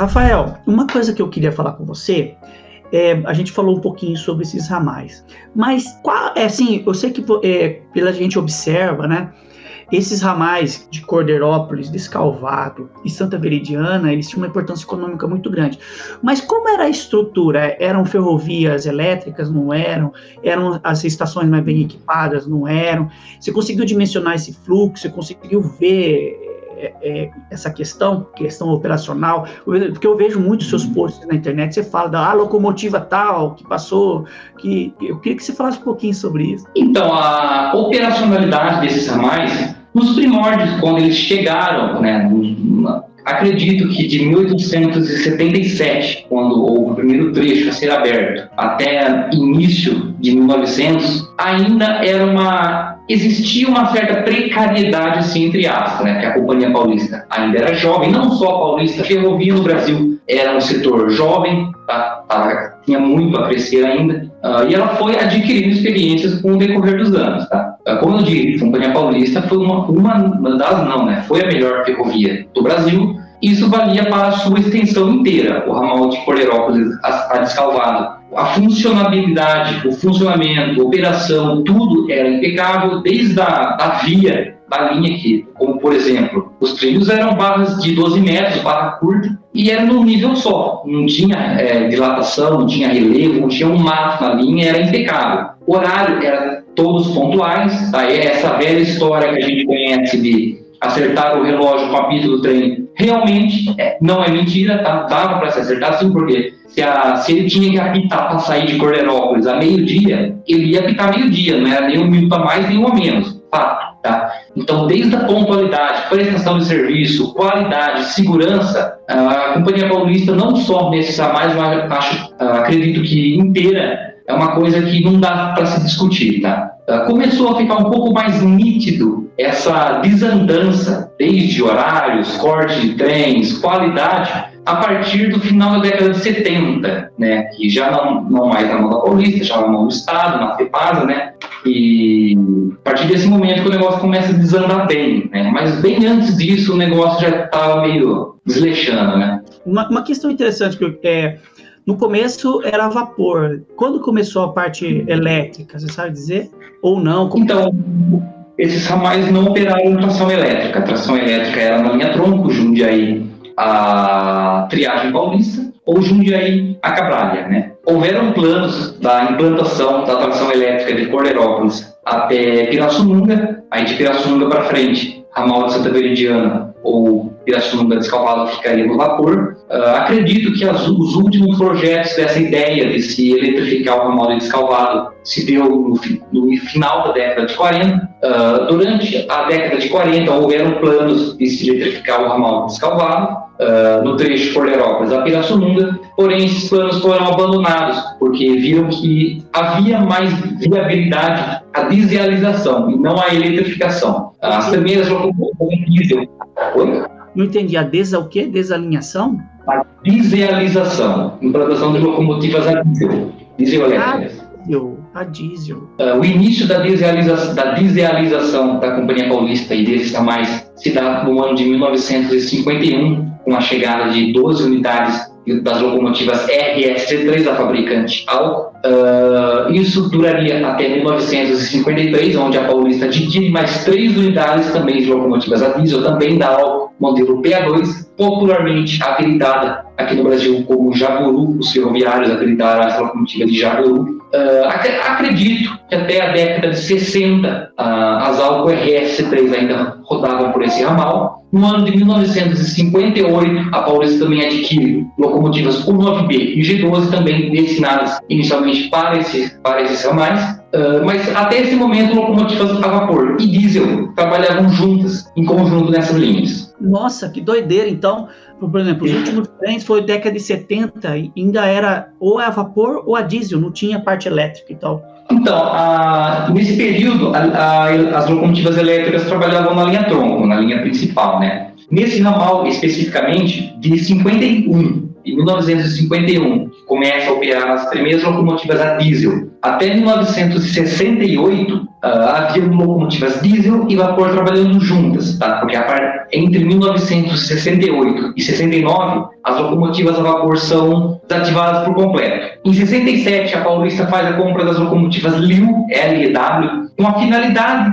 Rafael, uma coisa que eu queria falar com você, a gente falou um pouquinho sobre esses ramais, mas assim, eu sei que pela gente observa, né, esses ramais de Cordeirópolis, Descalvado e Santa Veridiana, eles tinham uma importância econômica muito grande. Mas como era a estrutura? Eram ferrovias elétricas? Não eram? Eram as estações mais bem equipadas? Não eram? Você conseguiu dimensionar esse fluxo? Você conseguiu ver essa questão operacional? Porque eu vejo muitos seus posts na internet, você fala da locomotiva tal, que passou, eu queria que você falasse um pouquinho sobre isso. Então, a operacionalidade desses ramais, nos primórdios, quando eles chegaram, né, acredito que de 1877, quando houve o primeiro trecho a ser aberto, até início de 1900, ainda existia uma certa precariedade, assim, entre aspas, né, que a Companhia Paulista ainda era jovem, não só a Paulista, a ferrovia no Brasil era um setor jovem, tinha muito a crescer ainda, e ela foi adquirindo experiências com o decorrer dos anos, tá? Como eu disse, a Companhia Paulista foi foi a melhor ferrovia do Brasil. Isso valia para a sua extensão inteira, o ramal de Cordeirópolis a Descalvado. A funcionabilidade, o funcionamento, a operação, tudo era impecável, desde a via da linha aqui, como por exemplo, os trilhos eram barras de 12 metros, barra curta, e era num nível só, não tinha dilatação, não tinha relevo, não tinha um mato na linha, era impecável. O horário era todos pontuais, tá? Essa velha história que a gente conhece de acertar o relógio com o apito do trem, realmente não é mentira, tá? Dava para se acertar sim, porque se ele tinha que apitar para sair de Cordeirópolis a meio-dia, ele ia apitar meio-dia, não era nem um minuto a mais, nem um a menos, fato, tá? Então, desde a pontualidade, prestação de serviço, qualidade, segurança, a Companhia Paulista, não só nesses ramais, mas acredito que inteira, é uma coisa que não dá para se discutir, tá? Começou a ficar um pouco mais nítido essa desandança, desde horários, corte de trens, qualidade, a partir do final da década de 70, né? Que já não mais na mão da Paulista, já na mão do Estado, na FEPASA, né? E a partir desse momento que o negócio começa a desandar bem, né? Mas bem antes disso o negócio já estava meio desleixando, né? Uma questão interessante que no começo era a vapor. Quando começou a parte elétrica, você sabe dizer? Ou não? Então, esses ramais não operaram tração elétrica. A tração elétrica era na linha tronco, Jundiaí a Triagem Paulista, ou Jundiaí a Cabralha, né? Houveram planos da implantação da tração elétrica de Cordeirópolis até Pirassununga, aí de Pirassununga para frente, ramal de Santa Veridiana ou Pirassununga Descalvado ficaria no vapor. Acredito que os últimos projetos dessa ideia de se eletrificar o ramal de Descalvado se deu no final da década de 40. Durante a década de 40 houveram planos de se eletrificar o ramal de Descalvado no trecho Cordeirópolis a Pirassununga, porém esses planos foram abandonados porque viram que havia mais viabilidade a dieselização e não a eletrificação. As primeiras locomotivas diesel. Oi? Não entendi. O quê? Desalinhação? A dieselização, implantação de locomotivas a diesel, diesel elétricas. A diesel. O início da dieselização da Companhia Paulista e desses ramais se dá no ano de 1951, com a chegada de 12 unidades das locomotivas RSC3 da fabricante Alco. Isso duraria até 1953, onde a Paulista adquire mais 3 unidades também de locomotivas a diesel, também da Alco, modelo PA2, popularmente apelidada aqui no Brasil como Jaburu. Os ferroviários apelidaram essa locomotiva de Jaburu. Acredito que até a década de 60 as Alco RSC3 ainda rodavam por esse ramal. No ano de 1958, a Paulista também adquire locomotivas U9B e G12, também destinadas inicialmente para esses ramais. Mas até esse momento, locomotivas a vapor e diesel trabalhavam juntas, em conjunto nessas linhas. Nossa, que doideira! Então, por exemplo, os últimos trens foi década de 70 e ainda era ou a vapor ou a diesel, não tinha parte elétrica e tal. Então, nesse período, as locomotivas elétricas trabalhavam na linha tronco, na linha principal, né? Nesse ramal, especificamente, de 51, em 1951, começa a operar as primeiras locomotivas a diesel, Até 1968, havia locomotivas diesel e vapor trabalhando juntas, tá? Porque entre 1968 e 69, as locomotivas a vapor são desativadas por completo. Em 67, a Paulista faz a compra das locomotivas LEW, L-E-W, com a finalidade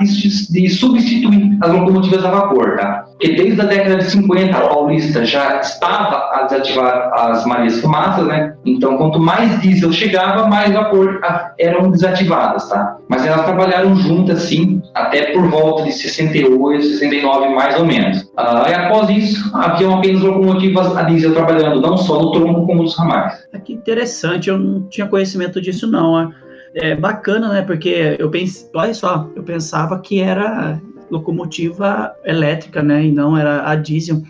de substituir as locomotivas a vapor, tá? Porque desde a década de 50, a Paulista já estava a desativar as Marias Fumaças, né? Então, quanto mais diesel chegava, mais vapor eram desativadas, tá? Mas elas trabalharam juntas, sim, até por volta de 68, 69, mais ou menos. E após isso, haviam apenas locomotivas a diesel trabalhando, não só no tronco, como nos ramais. Que interessante, eu não tinha conhecimento disso, não. É bacana, né? Porque olha só, eu pensava que era locomotiva elétrica, né? E não era a diesel.